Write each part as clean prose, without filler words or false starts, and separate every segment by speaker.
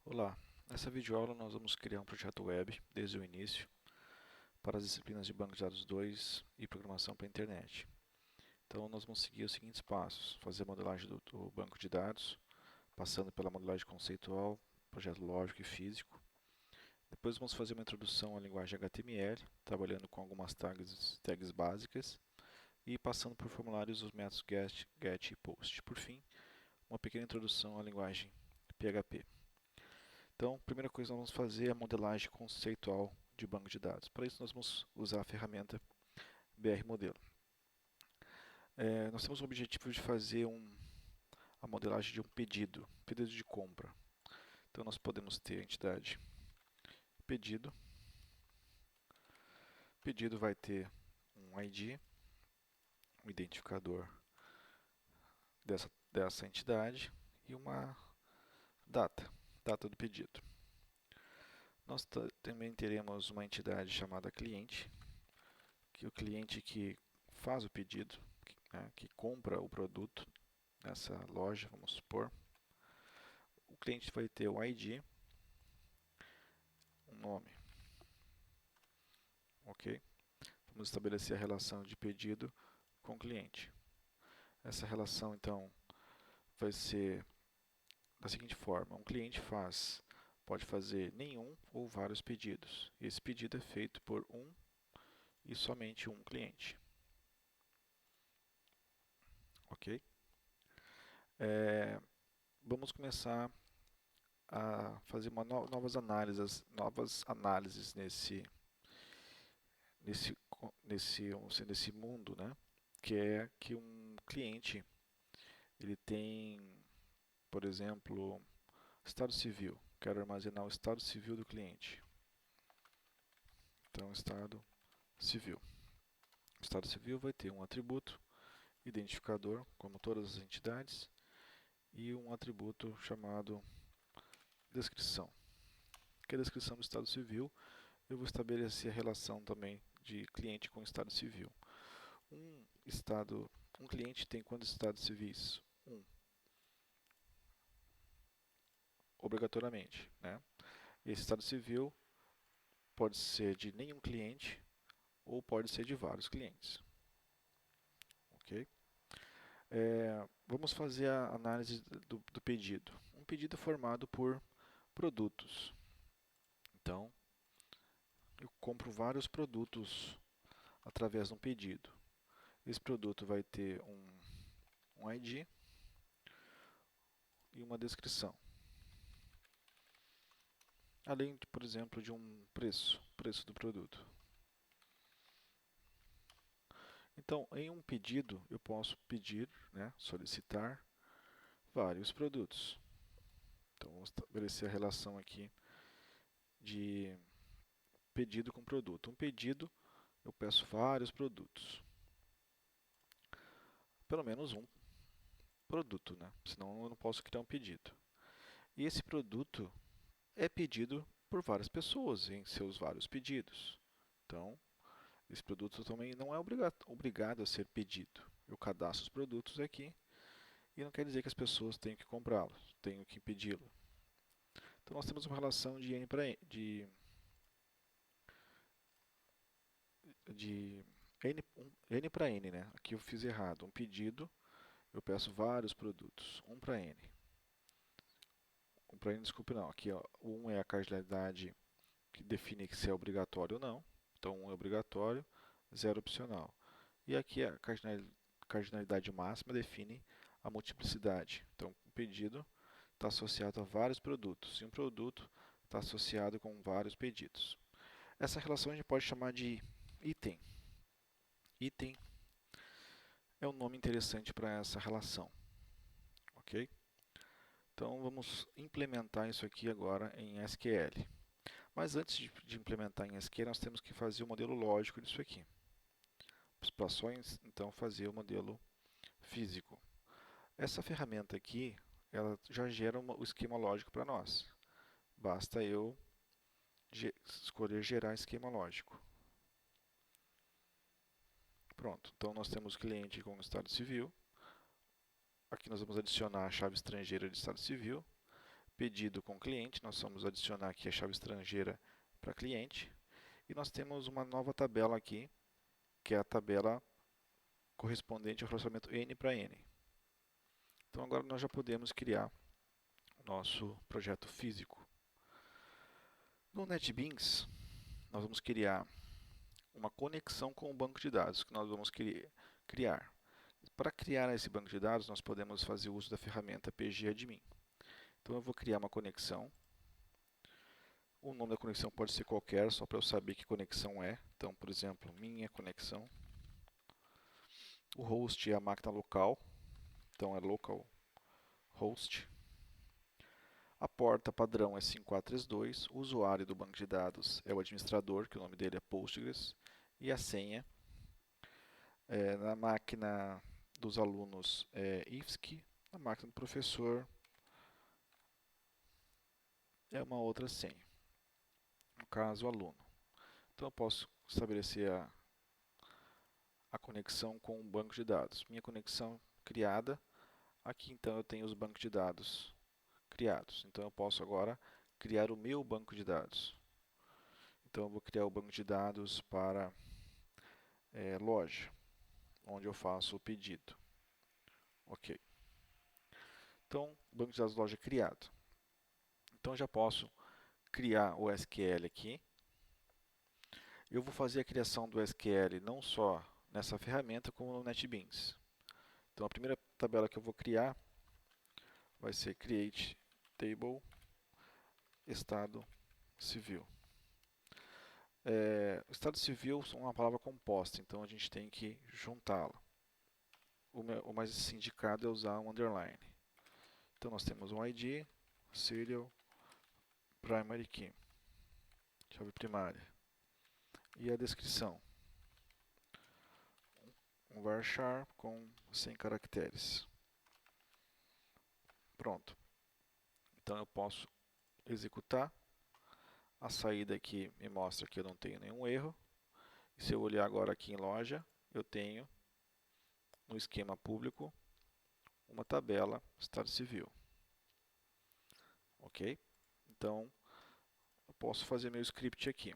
Speaker 1: Olá, nessa videoaula nós vamos criar um projeto web desde o início para as disciplinas de Banco de Dados 2 e Programação para a Internet. Então nós vamos seguir os seguintes passos: fazer a modelagem do banco de dados, passando pela modelagem conceitual, projeto lógico e físico. Depois vamos fazer uma introdução à linguagem HTML, trabalhando com algumas tags básicas e passando por formulários os métodos get e post. Por fim, uma pequena introdução à linguagem PHP. Então, a primeira coisa que nós vamos fazer é a modelagem conceitual de banco de dados. Para isso, nós vamos usar a ferramenta BR Modelo. Nós temos o objetivo de fazer a modelagem de um pedido de compra. Então, nós podemos ter a entidade pedido. Pedido vai ter um ID, um identificador dessa entidade e uma data do pedido. Nós também teremos uma entidade chamada cliente, que é o cliente que faz o pedido, que compra o produto nessa loja, vamos supor. O cliente vai ter o ID, um nome, ok? Vamos estabelecer a relação de pedido com o cliente. Essa relação, então, vai ser da seguinte forma: um cliente pode fazer nenhum ou vários pedidos. Esse pedido é feito por um e somente um cliente, ok? Vamos começar a fazer novas análises nesse mundo, né? Que é que um cliente ele tem, por exemplo, estado civil. Quero armazenar o estado civil do cliente. Então, estado civil. O estado civil vai ter um atributo identificador, como todas as entidades, e um atributo chamado descrição. Que é a descrição do estado civil. Eu vou estabelecer a relação também de cliente com estado civil. Um cliente tem quantos estados civis? Um, obrigatoriamente, né? Esse estado civil pode ser de nenhum cliente ou pode ser de vários clientes, ok? Vamos fazer a análise do pedido. Um pedido é formado por produtos. Então, eu compro vários produtos através de um pedido. Esse produto vai ter um ID e uma descrição. Além, por exemplo, de um preço do produto. Então, em um pedido, eu posso pedir, né, solicitar vários produtos. Então, vamos estabelecer a relação aqui de pedido com produto. Um pedido, eu peço vários produtos. Pelo menos um produto, né? Senão eu não posso criar um pedido. E esse produto é pedido por várias pessoas em seus vários pedidos. Então, esse produto também não é obrigado a ser pedido. Eu cadastro os produtos aqui e não quer dizer que as pessoas tenham que comprá-los, tenham que pedi-lo. Então, nós temos uma relação de N para N, de N para N, né? Aqui eu fiz errado. Um pedido, eu peço vários produtos. Um para N. Um para N, desculpe, não. Aqui, ó, o 1 é a cardinalidade que define se é obrigatório ou não. Então, 1 é obrigatório, 0 opcional. E aqui a cardinalidade máxima define a multiplicidade. Então, o pedido está associado a vários produtos. E um produto está associado com vários pedidos. Essa relação a gente pode chamar de item. Item é um nome interessante para essa relação, ok? Então vamos implementar isso aqui agora em SQL. Mas antes de implementar em SQL, nós temos que fazer o modelo lógico disso aqui. Para só então fazer o modelo físico. Essa ferramenta aqui, ela já gera o esquema lógico para nós. Basta eu escolher gerar esquema lógico. Pronto, então nós temos o cliente com o estado civil. Aqui nós vamos adicionar a chave estrangeira de estado civil. pedido com cliente, nós vamos adicionar aqui a chave estrangeira para cliente. E nós temos uma nova tabela aqui, que é a tabela correspondente ao relacionamento N para N. Então agora nós já podemos criar o nosso projeto físico. No NetBeans, nós vamos criar uma conexão com o banco de dados que nós vamos criar. Para criar esse banco de dados, nós podemos fazer uso da ferramenta pgadmin. Então eu vou criar uma conexão. O nome da conexão pode ser qualquer, só para eu saber que conexão é. Então, por exemplo, minha conexão. O host é a máquina local, então é localhost. A porta padrão é 5432. O usuário do banco de dados é o administrador, que o nome dele é Postgres. E a senha na máquina dos alunos é IFSC. Na máquina do professor é uma outra senha. No caso, aluno. Então eu posso estabelecer a conexão com o banco de dados. Minha conexão criada. Aqui então eu tenho os bancos de dados criados. Então eu posso agora criar o meu banco de dados. Então eu vou criar o banco de dados para loja, onde eu faço o pedido. Ok. Então, banco de dados loja criado. Então eu já posso criar o SQL aqui. Eu vou fazer a criação do SQL não só nessa ferramenta, como no NetBeans. Então a primeira tabela que eu vou criar vai ser create table estado civil. Estado civil é uma palavra composta, então a gente tem que juntá-la. O mais indicado é usar um underline. Então nós temos um ID, serial, primary key, chave primária, e a descrição. Um varchar com 100 caracteres. Pronto. Então eu posso executar. A saída aqui me mostra que eu não tenho nenhum erro. E se eu olhar agora aqui em loja, eu tenho no esquema público uma tabela estado civil. Ok? Então eu posso fazer meu script aqui.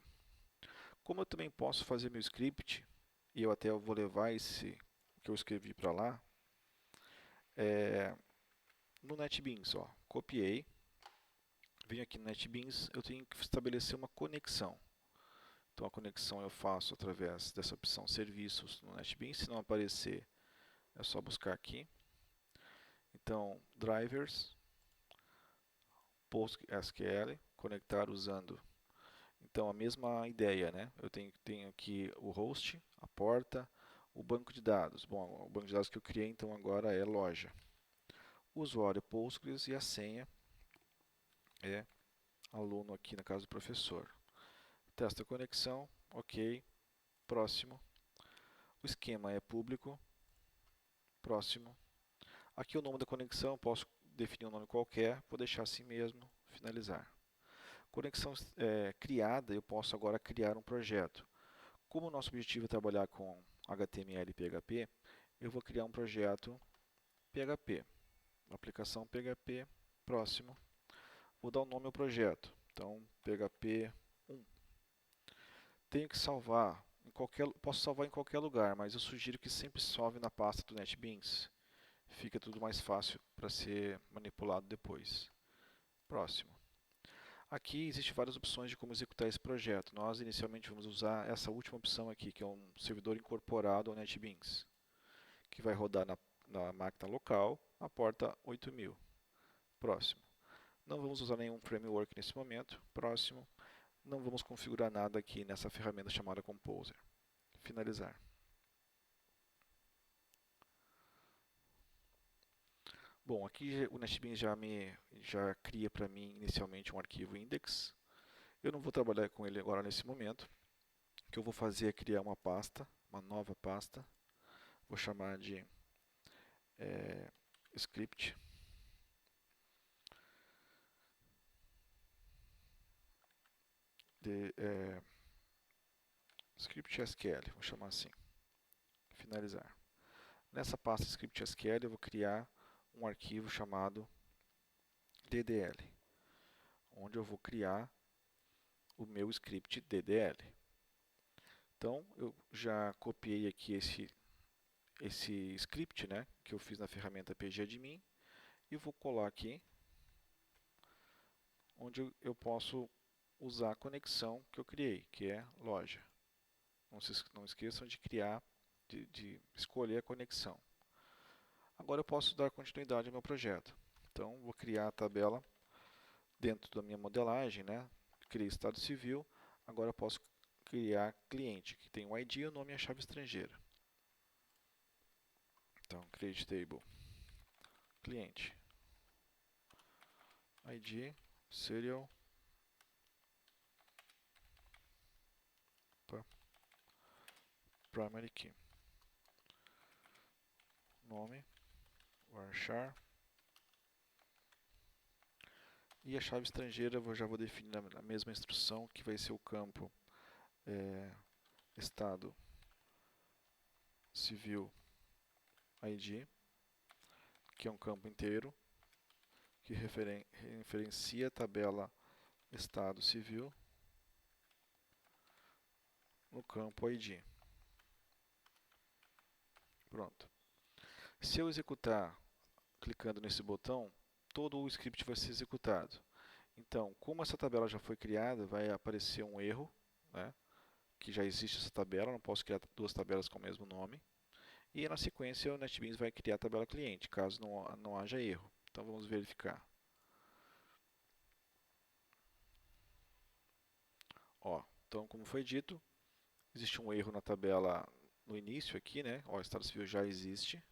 Speaker 1: Como eu também posso fazer meu script, e eu até vou levar esse que eu escrevi para lá, no NetBeans, ó, copiei, venho aqui no NetBeans, eu tenho que estabelecer uma conexão. Então a conexão eu faço através dessa opção serviços no NetBeans, se não aparecer é só buscar aqui. Então drivers, PostgreSQL, conectar usando então a mesma ideia, né? Eu tenho aqui o host, a porta, o banco de dados. Bom, o banco de dados que eu criei então agora é loja. O usuário Postgres e a senha é aluno aqui na casa do professor. Testa a conexão, ok, próximo. O esquema é público, próximo. Aqui o nome da conexão, posso definir um nome qualquer, vou deixar assim mesmo, finalizar. Conexão criada, eu posso agora criar um projeto. Como o nosso objetivo é trabalhar com HTML e PHP, eu vou criar um projeto PHP. Aplicação PHP, próximo. Vou dar o nome ao projeto. Então, PHP 1. Tenho que salvar, posso salvar em qualquer lugar, mas eu sugiro que sempre salve na pasta do NetBeans. Fica tudo mais fácil para ser manipulado depois. Próximo. Aqui existem várias opções de como executar esse projeto. Nós inicialmente vamos usar essa última opção aqui, que é um servidor incorporado ao NetBeans, que vai rodar na máquina local, a porta 8000. Próximo. Não vamos usar nenhum framework nesse momento. Próximo. Não vamos configurar nada aqui nessa ferramenta chamada Composer. Finalizar. Bom, aqui o NetBeans já cria para mim inicialmente um arquivo index. Eu não vou trabalhar com ele agora nesse momento. O que eu vou fazer é criar uma pasta, uma nova pasta. Vou chamar de script. Script SQL, vou chamar assim. Finalizar. Nessa pasta script SQL eu vou criar um arquivo chamado DDL. onde eu vou criar o meu script DDL. Então, eu já copiei aqui esse script, né, que eu fiz na ferramenta pgadmin, e vou colar aqui, onde eu posso usar a conexão que eu criei, que é loja. Não esqueçam de criar, de escolher a conexão. Agora eu posso dar continuidade ao meu projeto. Então, vou criar a tabela dentro da minha modelagem, né? Criei estado civil. Agora eu posso criar cliente, que tem o ID, o nome e a chave estrangeira. Então, create table, cliente, ID, serial, primary key, nome, varchar, e a chave estrangeira eu já vou definir na mesma instrução, que vai ser o campo estado civil ID, que é um campo inteiro, que referencia a tabela estado civil no campo ID. Pronto. Se eu executar clicando nesse botão, todo o script vai ser executado. Então, como essa tabela já foi criada, vai aparecer um erro, né, que já existe essa tabela, não posso criar duas tabelas com o mesmo nome. E na sequência o NetBeans vai criar a tabela cliente, caso não haja erro. Então vamos verificar. Ó, então, como foi dito, existe um erro na tabela no início aqui, né? Ó, o estado civil já existe.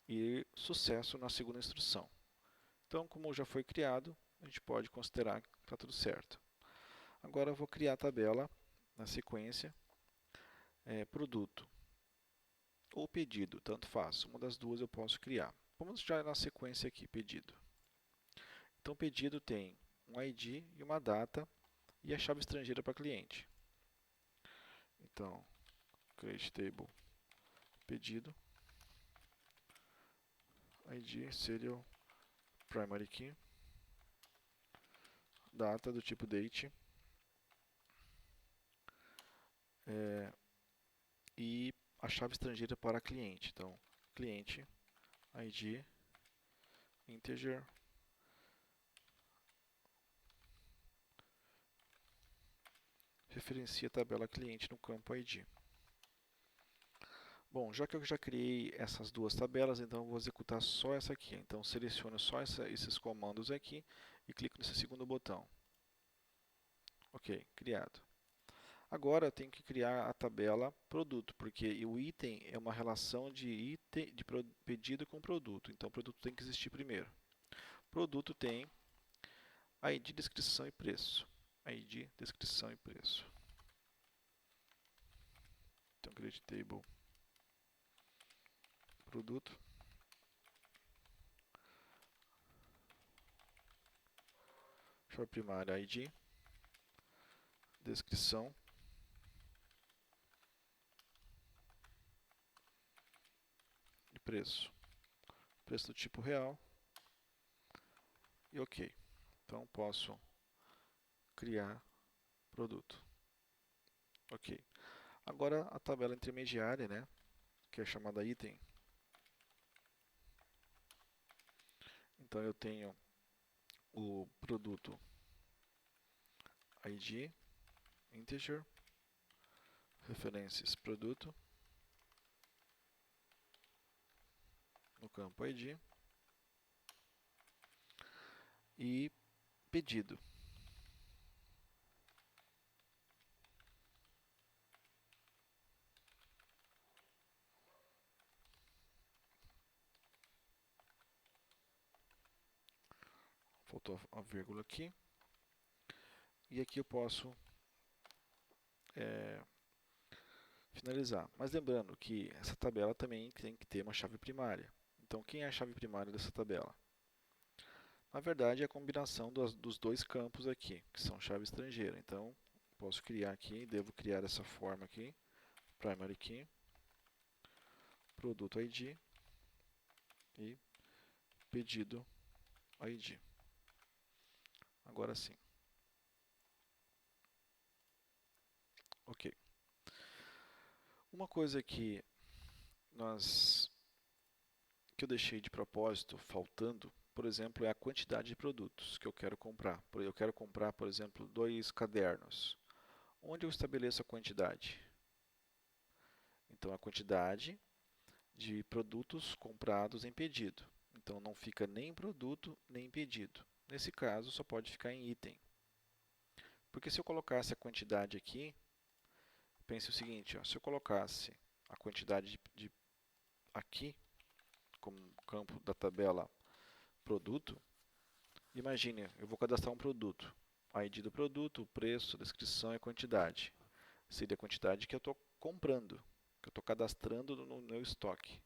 Speaker 1: E sucesso na segunda instrução. Então, como já foi criado, a gente pode considerar que está tudo certo. Agora eu vou criar a tabela na sequência, produto ou pedido, tanto faz. Uma das duas eu posso criar. Vamos já na sequência aqui, pedido. Então, pedido tem um ID e uma data e a chave estrangeira para cliente. Então, create table, pedido, ID, serial, primary key, data do tipo date, e a chave estrangeira para cliente. Então, cliente, ID, integer, referencia a tabela cliente no campo ID. Bom, já que eu já criei essas duas tabelas, então eu vou executar só essa aqui. Então, seleciono só esses comandos aqui e clico nesse segundo botão. Ok, criado. Agora eu tenho que criar a tabela produto, porque o item é uma relação de pedido com produto. Então, o produto tem que existir primeiro. Produto tem ID, descrição e preço. ID, descrição e preço. Então, create table, produto. Chave primária ID, descrição, e preço. Preço do tipo real e ok. Então posso criar produto. Ok. Agora a tabela intermediária, né, que é chamada item. Então eu tenho o produto ID, integer, referências produto, no campo ID, e pedido. Faltou a vírgula aqui. E aqui eu posso finalizar. Mas lembrando que essa tabela também tem que ter uma chave primária. Então, quem é a chave primária dessa tabela? Na verdade, é a combinação dos dois campos aqui, que são chave estrangeira. Então, posso criar aqui, devo criar essa forma aqui, primary key, produto ID e pedido ID. Agora sim. Ok. Uma coisa que eu deixei de propósito, faltando, por exemplo, é a quantidade de produtos que eu quero comprar. Eu quero comprar, por exemplo, 2 cadernos. Onde eu estabeleço a quantidade? Então, a quantidade de produtos comprados em pedido. Então, não fica nem produto, nem pedido. Nesse caso, só pode ficar em item. Porque se eu colocasse a quantidade aqui, pense o seguinte, ó, se eu colocasse a quantidade aqui, como campo da tabela produto, imagine, eu vou cadastrar um produto. A ID do produto, o preço, a descrição e a quantidade. Seria a quantidade que eu estou comprando, que eu estou cadastrando no meu estoque.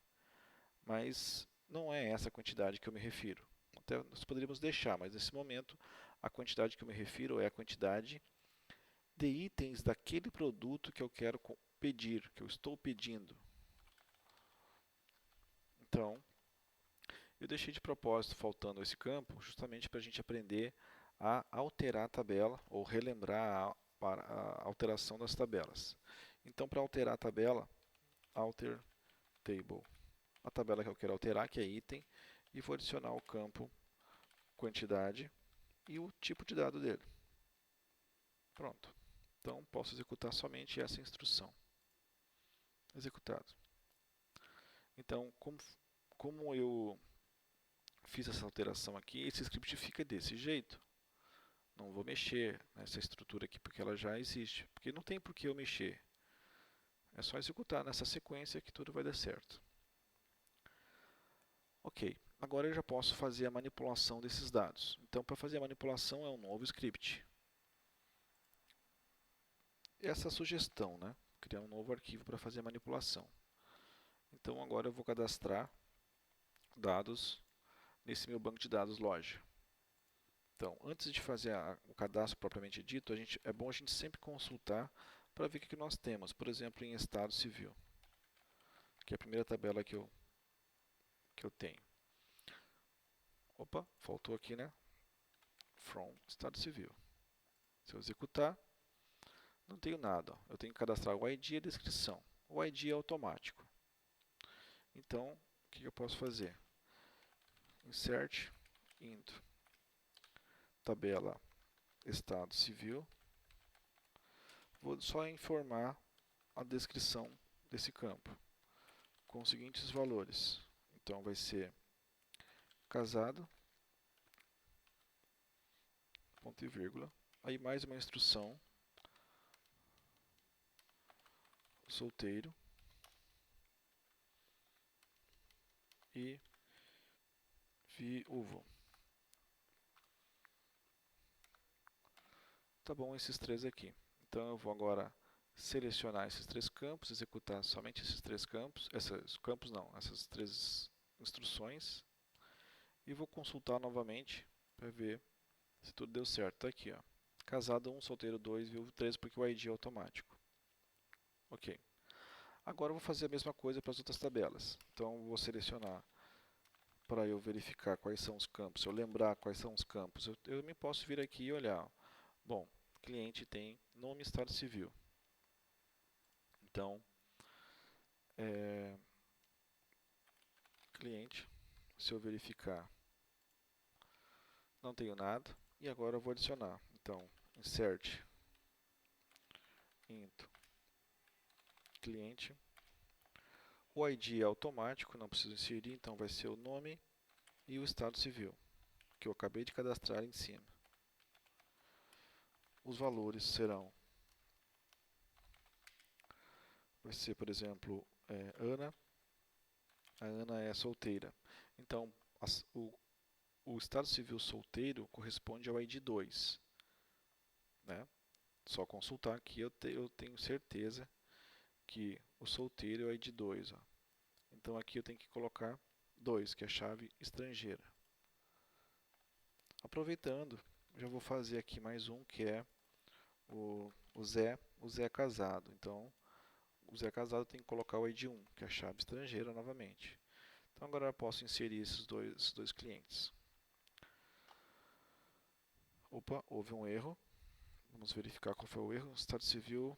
Speaker 1: Mas não é essa a quantidade que eu me refiro. Até nós poderíamos deixar, mas nesse momento a quantidade que eu me refiro é a quantidade de itens daquele produto que eu quero pedir, que eu estou pedindo. Então, eu deixei de propósito faltando esse campo, justamente para a gente aprender a alterar a tabela ou relembrar a alteração das tabelas. Então, para alterar a tabela, alter table. A tabela que eu quero alterar, que é item, e vou adicionar o campo quantidade e o tipo de dado dele. Pronto. Então, posso executar somente essa instrução. Executado. Então, como eu fiz essa alteração aqui, esse script fica desse jeito. Não vou mexer nessa estrutura aqui porque ela já existe. Porque não tem por que eu mexer. É só executar nessa sequência que tudo vai dar certo. Ok, agora eu já posso fazer a manipulação desses dados. Então, para fazer a manipulação é um novo script. Essa sugestão, né? Criar um novo arquivo para fazer a manipulação. Então, agora eu vou cadastrar dados nesse meu banco de dados loja. Então, antes de fazer o cadastro propriamente dito, é bom a gente sempre consultar para ver o que nós temos. Por exemplo, em estado civil, que é a primeira tabela que eu tenho. Opa, faltou aqui, né? From estado civil. Se eu executar, não tenho nada. Ó. Eu tenho que cadastrar o ID e a descrição. O ID é automático. Então, o que eu posso fazer? Insert into tabela estado civil. Vou só informar a descrição desse campo com os seguintes valores. Então, vai ser casado, ponto e vírgula. Aí mais uma instrução, solteiro e viúvo. Tá bom esses três aqui. Então eu vou agora selecionar esses três campos, executar somente esses três campos, essas três instruções e vou consultar novamente para ver se tudo deu certo. Está aqui, ó. Casado 1, solteiro 2, viúvo 3, porque o ID é automático. Ok. Agora eu vou fazer a mesma coisa para as outras tabelas. Então eu vou selecionar para eu verificar quais são os campos, se eu lembrar quais são os campos, eu também posso vir aqui e olhar. Bom, cliente tem nome e estado civil. Então, cliente, se eu verificar, não tenho nada. E agora eu vou adicionar. Então, insert into cliente. O ID é automático, não preciso inserir, então vai ser o nome e o estado civil, que eu acabei de cadastrar em cima. Os valores serão, vai ser, por exemplo, Ana. A Ana é solteira. Então, o estado civil solteiro corresponde ao ID 2. Né? Só consultar aqui eu tenho certeza que o solteiro é o ID 2. Ó. Então aqui eu tenho que colocar 2, que é a chave estrangeira. Aproveitando, já vou fazer aqui mais um, que é o Zé casado. Então, o Zé casado tem que colocar o ID 1, que é a chave estrangeira novamente. Então agora eu posso inserir esses dois clientes. Opa, houve um erro. Vamos verificar qual foi o erro. Estado civil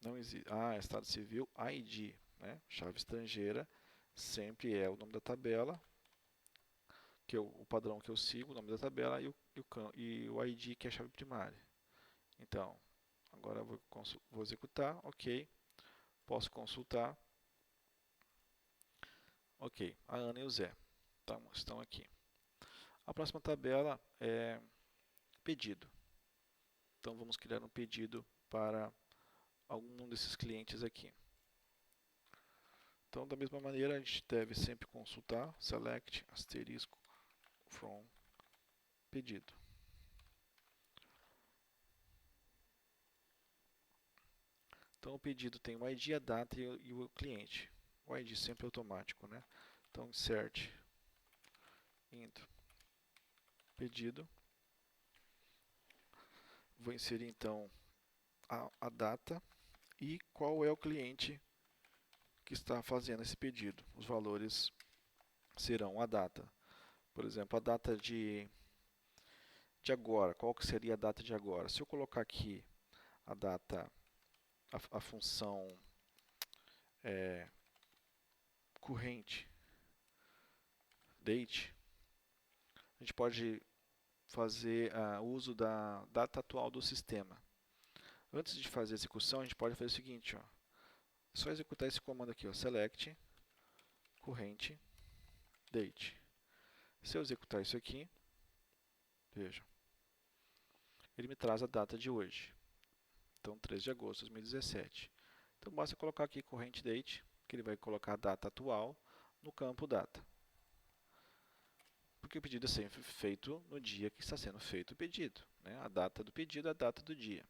Speaker 1: não existe. Estado civil ID, né? Chave estrangeira sempre é o nome da tabela, que é o padrão que eu sigo, o nome da tabela e o ID que é a chave primária. Então, agora eu vou executar, ok. Posso consultar, ok. A Ana e o Zé estão aqui. A próxima tabela é pedido. Então vamos criar um pedido para algum desses clientes aqui. Então, da mesma maneira, a gente deve sempre consultar select asterisco from pedido. Então, o pedido tem o ID, a data e o cliente. O ID sempre é automático, né? Então, insert indo pedido. Vou inserir então a data e qual é o cliente que está fazendo esse pedido. Os valores serão a data. Por exemplo, a data de agora. Qual que seria a data de agora? Se eu colocar aqui a data, a função corrente date, a gente pode fazer uso da data atual do sistema. Antes de fazer a execução, a gente pode fazer o seguinte, ó. É só executar esse comando aqui, ó, select corrente date. Se eu executar isso aqui, veja, ele me traz a data de hoje. Então, 3 de agosto de 2017. Então, basta colocar aqui corrente date, que ele vai colocar a data atual no campo data. Porque o pedido é sempre feito no dia que está sendo feito o pedido, né? A data do pedido é a data do dia.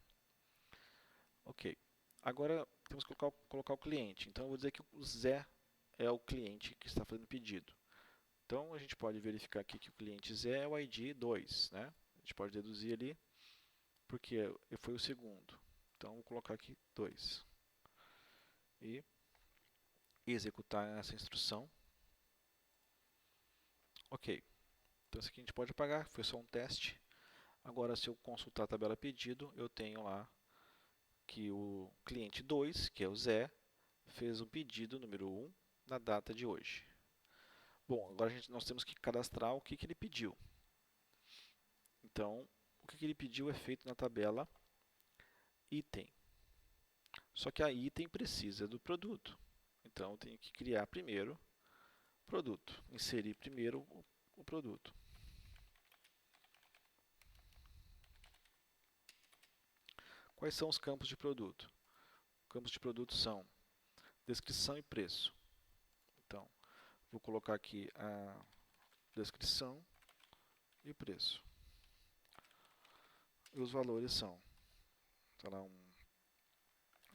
Speaker 1: Ok. Agora, temos que colocar o cliente. Então, eu vou dizer que o Zé é o cliente que está fazendo o pedido. Então, a gente pode verificar aqui que o cliente Zé é o ID 2, né? A gente pode deduzir ali, porque foi o segundo. Então, vou colocar aqui 2. E executar essa instrução. Ok. Então, isso aqui a gente pode apagar, foi só um teste. Agora, se eu consultar a tabela pedido, eu tenho lá que o cliente 2, que é o Zé, fez um pedido número 1 na data de hoje. Bom, agora nós temos que cadastrar o que ele pediu. Então, o que ele pediu é feito na tabela item. Só que a item precisa do produto. Então, eu tenho que criar primeiro produto, inserir primeiro o produto. Quais são os campos de produto? Campos de produto são descrição e preço. Então, vou colocar aqui a descrição e preço. E os valores são, tá lá um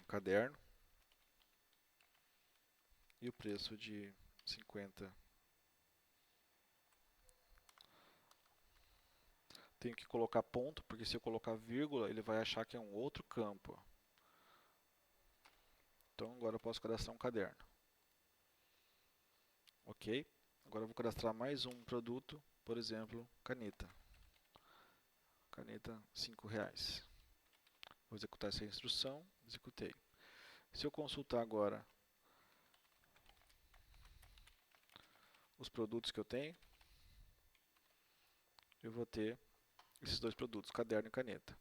Speaker 1: caderno e o preço de 50. Tenho que colocar ponto, porque se eu colocar vírgula, ele vai achar que é um outro campo. Então agora eu posso cadastrar um caderno. Ok? Agora eu vou cadastrar mais um produto, por exemplo, caneta. Caneta R$5. Vou executar essa instrução, executei. Se eu consultar agora os produtos que eu tenho, eu vou ter esses dois produtos, caderno e caneta.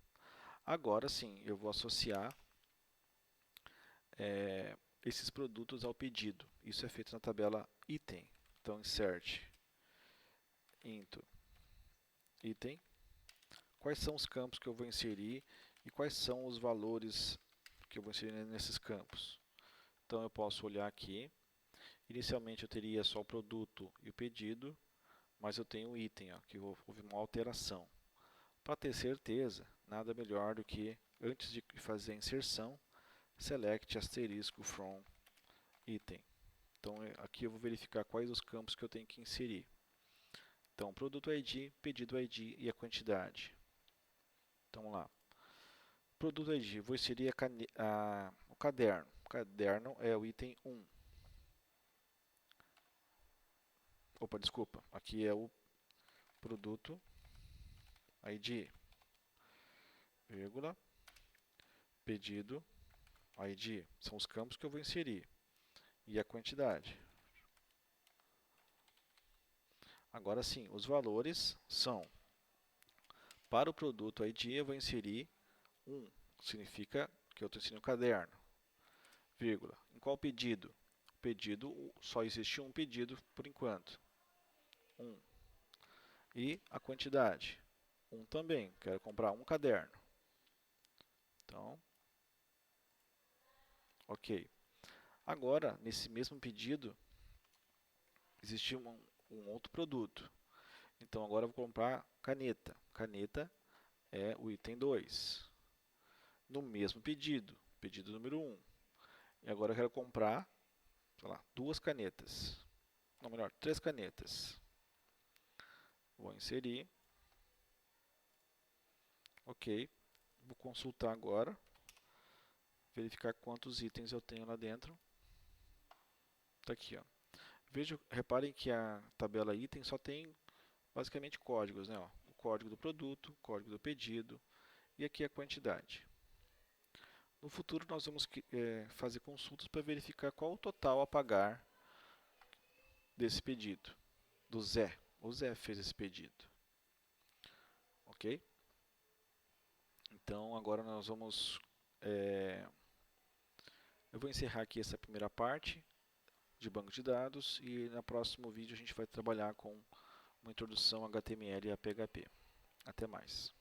Speaker 1: Agora sim, eu vou associar esses produtos ao pedido. Isso é feito na tabela item. Então, insert into item. Quais são os campos que eu vou inserir e quais são os valores que eu vou inserir nesses campos. Então, eu posso olhar aqui. Inicialmente, eu teria só o produto e o pedido, mas eu tenho o item, ó, que houve uma alteração. Para ter certeza, nada melhor do que, antes de fazer a inserção, select asterisco from item. Então, aqui eu vou verificar quais os campos que eu tenho que inserir. Então, produto ID, pedido ID e a quantidade. Então, vamos lá. Produto ID, vou inserir o caderno. O caderno é o item 1. Opa, desculpa. Aqui é o produto ID, vírgula, pedido, ID. São os campos que eu vou inserir. E a quantidade. Agora sim, os valores são, para o produto ID eu vou inserir 1, significa que eu estou inserindo o caderno, vírgula. Em qual pedido? O pedido, só existe um pedido por enquanto, 1. E a quantidade, 1 também, quero comprar um caderno. Então, ok. Agora, nesse mesmo pedido, existe um outro produto. Então, agora eu vou comprar caneta. Caneta é o item 2. No mesmo pedido, pedido número 1. E agora eu quero comprar, sei lá, 2 canetas. Não, melhor, 3 canetas. Vou inserir. Ok. Vou consultar agora. Verificar quantos itens eu tenho lá dentro. Está aqui, ó. Reparem que a tabela item só tem basicamente códigos, né? Ó, o código do produto, o código do pedido e aqui a quantidade. No futuro nós vamos fazer consultas para verificar qual o total a pagar desse pedido, do Zé. O Zé fez esse pedido. Ok? Então agora nós vamos... eu vou encerrar aqui essa primeira parte de banco de dados e no próximo vídeo a gente vai trabalhar com uma introdução HTML e a PHP. Até mais.